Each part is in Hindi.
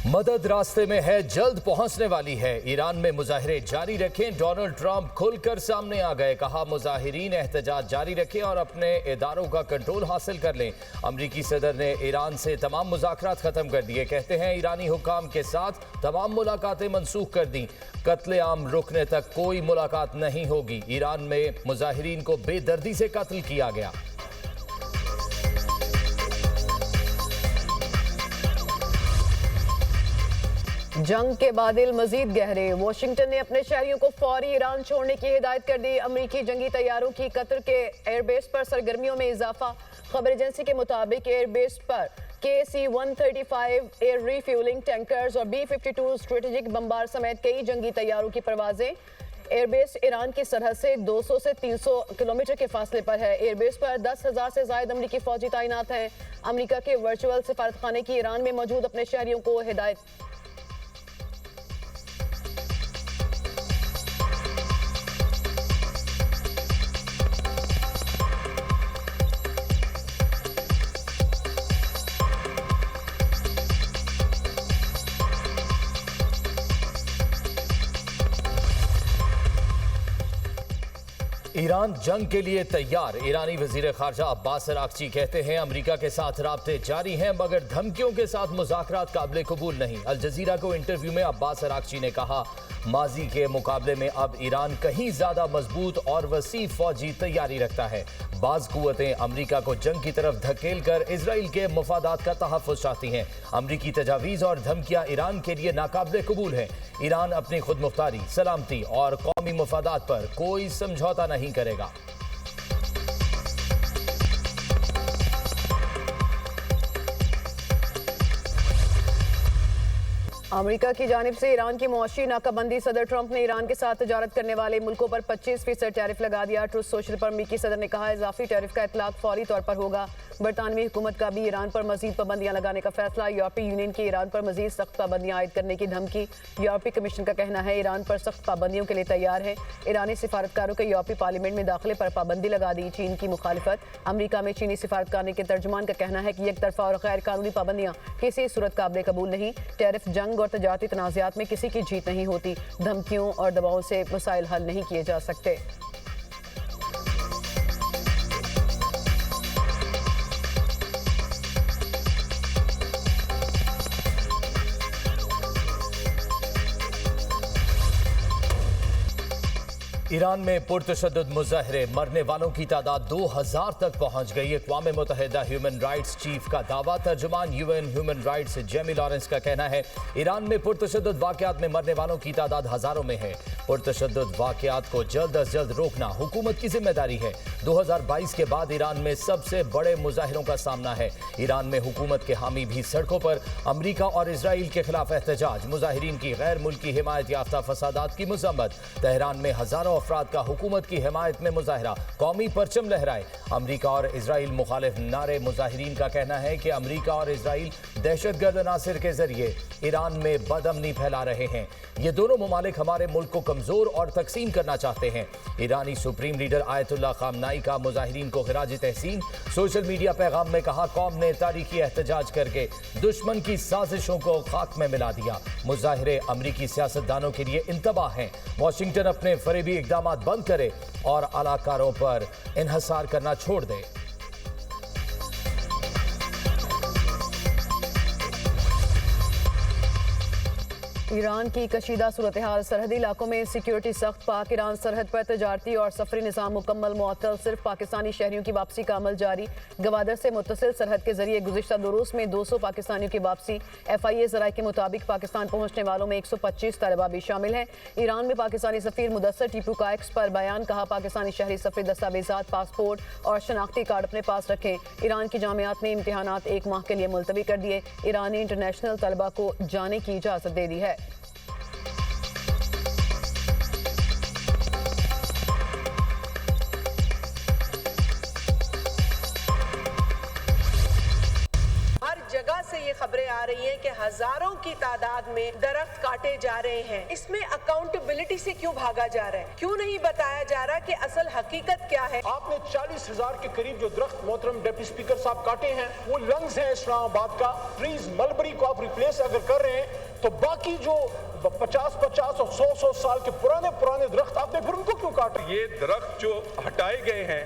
मदद रास्ते में है, जल्द पहुंचने वाली है। ईरान में मुजाहिरे जारी रखें। डोनाल्ड ट्रंप खुलकर सामने आ गए। कहा, मुजाहिरीन एहतजाज जारी रखें और अपने इदारों का कंट्रोल हासिल कर लें। अमरीकी सदर ने ईरान से तमाम मुज़ाकरात खत्म कर दिए। कहते हैं ईरानी हुक्काम के साथ तमाम मुलाकातें मनसूख कर दी। कत्लेआम रुकने तक कोई मुलाकात नहीं होगी। ईरान में मुजाहिरीन को बेदर्दी से कत्ल किया गया। जंग के बादल मजीद गहरे। वाशिंगटन ने अपने शहरियों को फौरी ईरान छोड़ने की हिदायत कर दी। अमरीकी जंगी तैयारों की कतर के एयरबेस पर सरगर्मियों में इजाफा। खबर एजेंसी के मुताबिक एयरबेस पर KC-135 एयर रिफ्यूलिंग टैंकर्स और B-52 स्ट्रेटेजिक बमबार समेत कई जंगी तैयारों की परवाजें। एयरबेस ईरान की सरहद से 200 से 300 किलोमीटर के फासले पर है। एयरबेस पर 10,000 से ज्यादा अमरीकी फौजी तैनात हैं। अमरीका के वर्चुअल सफारतखाने की ईरान में मौजूद अपने शहरियों को हिदायत। ईरान जंग के लिए तैयार। ईरानी वजीर खारजा अब्बास अरागची कहते हैं अमरीका के साथ राब्ते जारी हैं, मगर धमकियों के साथ मुज़ाकरात काबिल कबूल नहीं। अल जजीरा को इंटरव्यू में अब्बास अरागची ने कहा, माजी के मुकाबले में अब ईरान कहीं ज्यादा मजबूत और वसी फौजी तैयारी रखता है। बाज़ कुव्वतें अमरीका को जंग की तरफ धकेल कर इसराइल के मफादात का तहफ़्फ़ुज़ चाहती हैं। अमरीकी तजावीज़ और धमकियां ईरान के लिए नाकाबिल कबूल हैं। ईरान अपनी खुद मुख्तारी, सलामती और कौमी मफादात पर कोई समझौता नहीं करेगा। अमेरिका की जानिब से ईरान की मुआशी नाकाबंदी। सदर ट्रंप ने ईरान के साथ तजारत करने वाले मुल्कों पर 25% टैरिफ लगा दिया। ट्रूथ सोशल पर अमेरिकी सदर ने कहा, इजाफी टैरिफ का इतलाक फौरी तौर पर होगा। बरतानवी हुकूमत का भी ईरान पर मजीद पाबंदियां लगाने का फैसला। यूरोपीय यूनियन की ईरान पर मजीद सख्त पाबंदियां आयद करने की धमकी। यूरोपीय कमीशन का कहना है ईरान पर सख्त पाबंदियों के लिए तैयार है। ईरानी सिफारतकारों के यूरोपीय पार्लियामेंट में दाखिले पर पाबंदी लगा दी। चीन की मुखालिफत। अमरीका में चीनी सिफारतखाने के तर्जुमान का कहना है कि एक तरफा और गैर कानूनी पाबंदियां किसी सूरत काबिल कबूल नहीं। टैरिफ जंग और तजारती तनाज़ात में किसी की जीत नहीं होती। धमकियों और दबाव से मसाइल हल नहीं किए जा सकते। ईरान में पुरतशद्दुद मुज़ाहिरे, मरने वालों की तादाद 2000 तक पहुंच गई। अक़वाम मुत्तहिदा ह्यूमन राइट्स चीफ का दावा। तर्जुमान UN human rights Jamie Lawrence का कहना है, ईरान में पुरतशद्दुद वाक़यात में मरने वालों की तादाद हज़ारों में है। पुरतशद्दुद वाक़यात को जल्द अज जल्द रोकना हुकूमत की जिम्मेदारी है। 2022 के बाद ईरान में सबसे बड़े मुज़ाहिरों का सामना है। ईरान में हुकूमत के हामी भी सड़कों पर। अमरीका और इसराइल के खिलाफ एहतजाज। मुज़ाहिरीन की गैर मुल्की हिमायत याफ्ता फसादात की मज़म्मत। तेहरान में हज़ारों अफराद का हुकूमत की हिमायत में मुजाहिरा। कौमी परचम लहराए। अमरीका और इसराइल मुखालिफ नारे। मुजाहिरीन का कहना है कि अमरीका और इसराइल दहशतगर्द अनासिर के जरिए ईरान में बदअमनी फैला रहे हैं। ये दोनों ममालिक हमारे मुल्क को कमजोर और तकसीम करना चाहते हैं। ईरानी सुप्रीम लीडर आयतुल्लाह खामनाई का मुजाहिरीन को खिराज तहसीन। सोशल मीडिया पैगाम में कहा, कौम ने तारीखी एहतजाज करके दुश्मन की साजिशों को खाक में मिला दिया। मुजाहिरे अमरीकी सियासतदानों के लिए इंतबाह हैं। वाशिंगटन अपने फरेबी इक़दामात बंद करे और अलाकारों पर इन्हसार करना छोड़ दे। ईरान की कशीदा सूरत हाल। सरहदी इलाकों में सिक्योरिटी सख्त। पाक ईरान सरहद पर तजारती और सफरी निज़ाम मुकम्मल मुअत्तल। सिर्फ पाकिस्तानी शहरियों की वापसी का अमल जारी। गवादर से मुत्तसिल सरहद के जरिए गुज़िश्ता 2 रोज़ में 200 पाकिस्तानियों की वापसी। FIA ज़राए के मुताबिक पाकिस्तान पहुँचने वालों में 125 तलबा भी शामिल हैं। ईरान में पाकिस्तानी सफ़ीर मुदस्सर टीपू का एक्स पर बयान। कहा, पाकिस्तानी शहरी सफरी दस्तावेज़ात, पासपोर्ट और शनाख्ती कार्ड अपने पास रखें। ईरान की जामियात ने इम्तिहानात 1 माह के लिए मुलतवी कर दिए। ईरान ने इंटरनेशनल तलबा को जाने की इजाज़त दे दी है। जगह से से ये खबरें आ रही हैं कि हजारों की तादाद में दरख्त काटे जा रहे हैं। इसमें अकाउंटेबिलिटी से क्यों भागा जा रहा है? क्यों नहीं बताया जा रहा कि असल हकीकत क्या है? आपने 40,000 के करीब जो दरख्त मोहतरम डिप्टी स्पीकर साहब काटे हैं, वो लंग्स हैं इस्लामाबाद का। ट्रीज मलबरी को आप रिप्लेस अगर कर रहे हैं तो बाकी जो 50-50 और 100 साल के पुराने दरख्त आपने फिर उनको क्यों काटे? ये दरख्त जो हटाए गए हैं,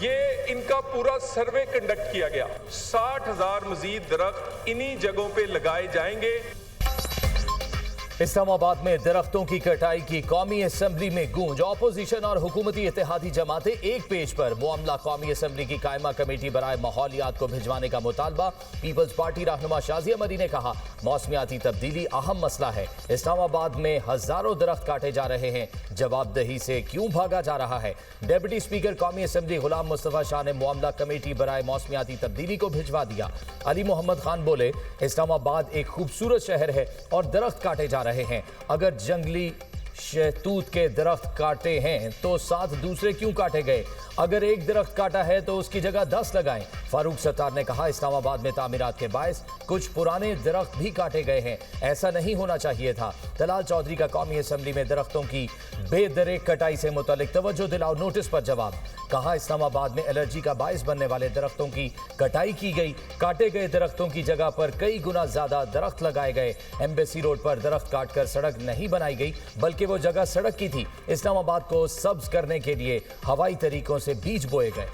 ये इनका पूरा सर्वे कंडक्ट किया गया। 60,000 मजीद दरख्त इन्हीं जगहों पे लगाए जाएंगे। इस्लामाबाद में दरख्तों की कटाई की कौमी असेंबली में गूंज। ऑपोजिशन और हुकूमती इत्तेहादी जमातें एक पेज पर। मामला कौमी असेंबली की कायमा कमेटी बराए माहौलियात को भिजवाने का मुतालबा। पीपल्स पार्टी रहनुमा शाजिया मरी ने कहा, मौसमियाती तब्दीली अहम मसला है। इस्लामाबाद में हजारों दरख्त काटे जा रहे हैं, जवाबदेही से क्यों भागा जा रहा है? डिप्टी स्पीकर कौमी असेंबली गुलाम मुस्तफा शाह ने मामला कमेटी बराए मौसमियाती तब्दीली को भिजवा दिया। अली मोहम्मद खान बोले, इस्लामाबाद एक खूबसूरत शहर है और दरख्त काटे जा रहे हैं। अगर जंगली शहतूत के दरख्त काटे हैं तो 7 दूसरे क्यों काटे गए? अगर एक दरख्त काटा है तो उसकी जगह 10 लगाएं। फारूक सत्तार ने कहा, इस्लामाबाद में तामीरात के बायस कुछ पुराने दरख्त भी काटे गए हैं, ऐसा नहीं होना चाहिए था। तलाल चौधरी का कौमी असेंबली में दरख्तों की बेदरेक कटाई से मुतालिक तवज्जो दिलाओ नोटिस पर जवाब। कहा, इस्लामाबाद में एलर्जी का बायस बनने वाले दरख्तों की कटाई की गई। काटे गए दरख्तों की जगह पर कई गुना ज्यादा दरख्त लगाए गए। एम्बेसी रोड पर दरख्त काटकर सड़क नहीं बनाई गई, बल्कि वो जगह सड़क की थी। इस्लामाबाद को सब्ज करने के लिए हवाई तरीकों से बीज बोए गए।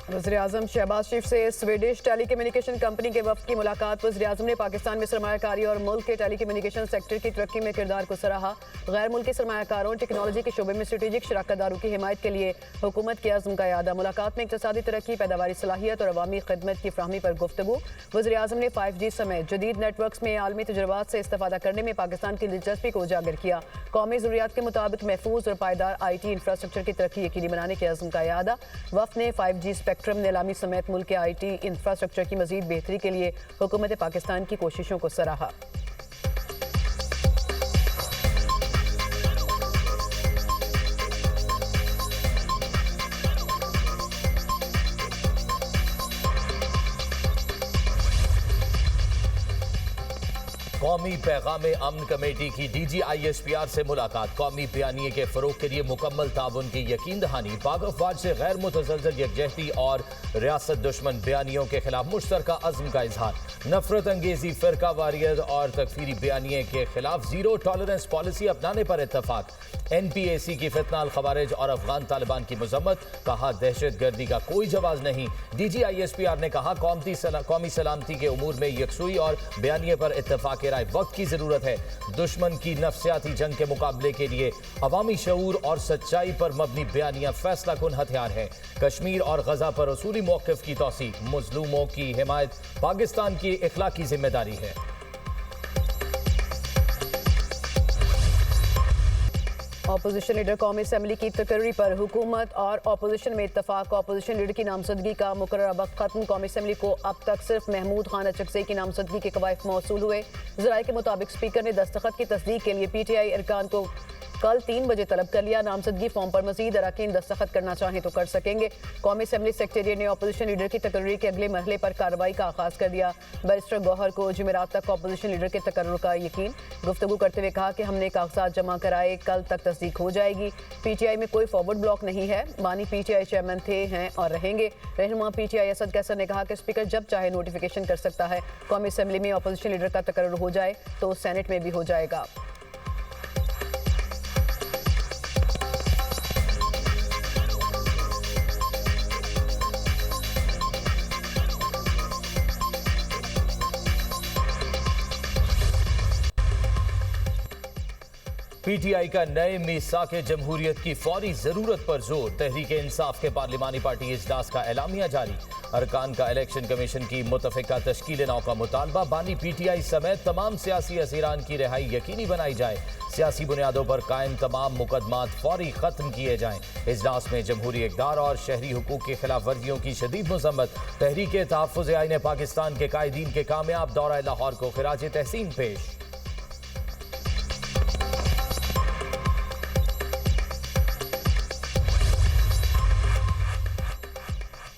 वज़ीर-ए-आज़म शहबाज शरीफ से स्वीडिश टेलीकम्युनिकेशन कंपनी के वफ्द की मुलाकात। वज़ीर-ए-आज़म ने पाकिस्तान में सरमायाकारी और मुल्क के टेलीकम्युनिकेशन सेक्टर की तरक्की में किरदार को सराहा। गैर मुल्की सरमायाकारों टेक्नोलॉजी के शोबे में स्ट्रेटेजिक शराकतदारों की हिमायत के लिए हुकूमत के अज़्म का यादा। मुलाकात में इक़्तिसादी तरक्की, पैदावारी सलाहियत और अवामी खिदमत की फ्राहमी पर गुफ्तगू। वज़ीर-ए-आज़म ने 5G समेत जदीद नेटवर्क्स में आलमी तजुर्बात से इस्तेफादा करने में पाकिस्तान की दिलचस्पी को उजागर किया। कौमी ज़रूरियात के मुताबिक महफूज और पायदार IT इंफ्रास्ट्रक्चर की तरक्की यकीनी बनाने के अज़्म का यादा। वफ़द ने 5G स्पेक्ट्रम नीलामी समेत मुल्क के IT इंफ्रास्ट्रक्चर की मजीद बेहतरी के लिए हुकूमत पाकिस्तान की कोशिशों को सराहा। कौमी पैगाम अमन कमेटी की DG ISPR से मुलाकात। कौमी बयानिए के फरोग के लिए मुकम्मल ताउन की यकीन दहानी। पाक अफवाज से गैर मुतज़लज़ल यकजहती और रियासत दुश्मन बयानियों के खिलाफ मुश्तरका अज़्म का इजहार। नफरत अंगेजी, फ़िरका वारियत और तकफीरी बयानिए के खिलाफ ज़ीरो टॉलरेंस पॉलिसी अपनाने पर इत्तफाक। NPAC की फितनाल खवारिज और अफगान तालिबान की मजम्मत। कहा, दहशत गर्दी का कोई जवाब नहीं। DG ISPR ने कहा, कौमी सलामती के उमूर में यकसुई और बयानिए पर इत्तफाक राय वक्त की जरूरत है। दुश्मन की नफ्सियाती जंग के मुकाबले के लिए अवामी शऊर और सच्चाई पर मबनी बयानियां फैसला कुन हथियार है। कश्मीर और गजा पर उसूली मौक़िफ़ की तौसीक। मज़लूमों की हिमायत पाकिस्तान की इखलाकी जिम्मेदारी है। ऑपोजिशन लीडर कौमी असेंबली की तकर्री पर हुकूमत और ऑपोजिशन में इत्तफाक। ऑपोजिशन लीडर की नामजदगी का मुकर्रर वक्त खत्म। कौमी असेंबली को अब तक सिर्फ महमूद खान अचकज़ई की नामजदगी के कवायद मौसूल हुए। ज़राए के मुताबिक स्पीकर ने दस्तखत की तस्दीक के लिए PTI अरकान को कल 3 बजे तलब कर लिया। नामजदगी फॉर्म पर मजीद अरकान दस्तखत करना चाहें तो कर सकेंगे। कौमी असेंबली सेक्रेटेरिएट ने ऑपोजिशन लीडर की तकर्री के अगले मरहले पर कार्रवाई का आगाज कर दिया। बैरिस्टर गौहर को जुमेरात तक ऑपोजिशन लीडर के तकर्रुर का यकीन। गुफ्तगू करते हुए कहा कि हमने कागजात जमा कराए, कल तक तस्दीक हो जाएगी। PTI में कोई फॉरवर्ड ब्लॉक नहीं है। बानी PTI चेयरमैन थे, हैं और रहेंगे। रहनुमा PTI असद कैसर ने कहा कि स्पीकर जब चाहे नोटिफिकेशन कर सकता है। कौमी असेंबली में ऑपोजिशन लीडर का तकर्रुर हो जाए तो सेनेट में भी हो जाएगा। PTI का नए मीसाक जमहूरियत की फौरी जरूरत पर जोर। तहरीक इंसाफ के पार्लिमानी पार्टी इजलास का एलामिया जारी। अरकान का इलेक्शन कमीशन की मुतफिका तश्कील नौ का मुतालबा। बानी PTI समेत तमाम सियासी असीरान की रिहाई यकीनी बनाई जाए। सियासी बुनियादों पर कायम तमाम मुकदमात फौरी खत्म किए जाएं। इजलास में जमहूरी इक़दार और शहरी हुकूक की खिलाफ वर्जियों की शदीद मजम्मत। तहरीक तहफ़्फ़ुज़ आईन पाकिस्तान के कायदीन के कामयाब दौरा लाहौर को खिराज तहसीन पेश।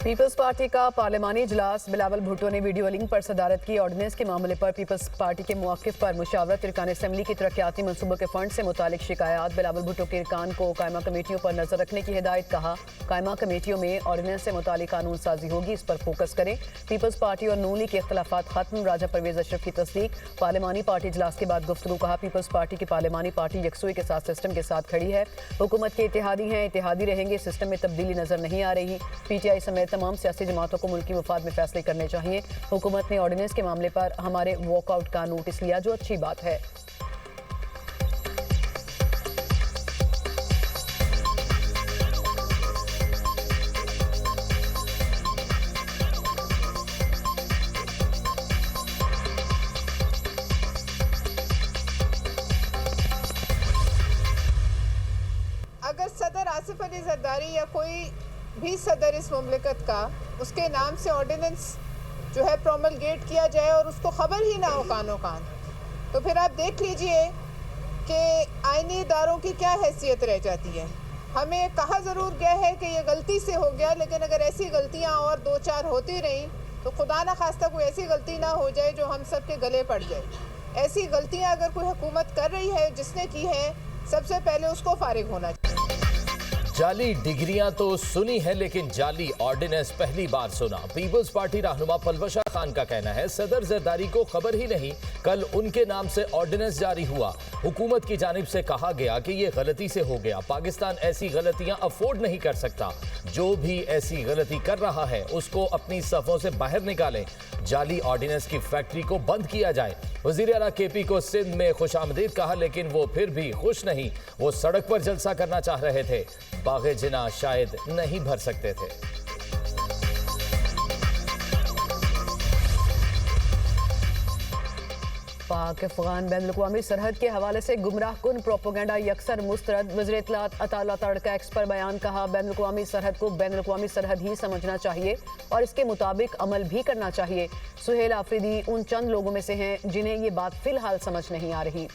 पीपल्स पार्टी का पार्लिमानी इजलास। बिलावल भुट्टो ने वीडियो लिंक पर सदारत की। ऑर्डिनेंस के मामले पर पीपल्स पार्टी के मौक़िफ़ पर मुशावरत। इरकान असम्बली की तरक्याती मनसूबों के फंड से मुतालिक शिकायत। बिलावल भुट्टो के इरकान को कायमा कमेटियों पर नजर रखने की हिदायत। कहा, कायमा कमेटियों में ऑर्डिनेंस से मुतालिक कानून साजी होगी, इस पर फोकस करें। पीपल्स पार्टी और नून लीग के इख्तलाफात खत्म। राजा परवेज अशरफ की तस्दीक। पार्लिमानी पार्टी इजलास के बाद गुफ्तगू। कहा, पीपल्स पार्टी की पार्लिमानी पार्टी यकसुई के साथ सिस्टम के साथ खड़ी है। हुकूमत के इत्तेहादी हैं, इत्तेहादी रहेंगे। सिस्टम में तब्दीली नजर नहीं आ रही। PTI समेत तमाम सियासी जमातों को मुल्की मुफाद में फैसले करने चाहिए। हुकूमत ने ऑर्डिनेंस के मामले पर हमारे वॉकआउट का नोटिस लिया, जो अच्छी बात है। अगर सदर आसिफ अली जरदारी या कोई भी सदर इस मुमलिकत का उसके नाम से ऑर्डिनेंस जो है प्रोमलगेट किया जाए और उसको ख़बर ही ना हो कानो कान, तो फिर आप देख लीजिए कि आईनी इदारों की क्या हैसियत रह जाती है। हमें कहा ज़रूर गया है कि ये गलती से हो गया, लेकिन अगर ऐसी गलतियां और 2-4 होती रहीं तो खुदा न खास्ता कोई ऐसी गलती ना हो जाए जो हम सब के गले पड़ जाए। ऐसी गलतियाँ अगर कोई हुकूमत कर रही है, जिसने की है, सबसे पहले उसको फारिग होना चाहिए। जाली डिग्रियां तो सुनी है, लेकिन जाली ऑर्डिनेंस पहली बार सुना। पीपल्स पार्टी रहनुमा पलवशा खान का कहना है, सदर जरदारी को खबर ही नहीं, कल उनके नाम से ऑर्डिनेंस जारी हुआ। हुकूमत की जानिब से कहा गया कि यह गलती से हो गया। पाकिस्तान ऐसी गलतियां अफोर्ड नहीं कर सकता। जो भी ऐसी गलती कर रहा है उसको अपनी सफ़ों से बाहर निकालें। जाली ऑर्डिनेंस की फैक्ट्री को बंद किया जाए। वज़ीर आला KP को सिंध में खुशामदीद कहा, लेकिन वो फिर भी खुश नहीं। वो सड़क पर जलसा करना चाह रहे थे, बाग़े जिना शायद नहीं भर सकते थे। पाक अफगान बैनुल-अक़वामी सरहद के हवाले से गुमराह कुन प्रोपोगंडा यकसर मुस्तरद। वज़ीर इत्तलात अताउल्लाह तड़का एक्स पर बयान। कहा, बैनुल-अक़वामी सरहद को बैनुल-अक़वामी सरहद ही समझना चाहिए और इसके मुताबिक अमल भी करना चाहिए। सुहेल आफरीदी उन चंद लोगों में से हैं जिन्हें ये बात फिलहाल समझ नहीं आ रही।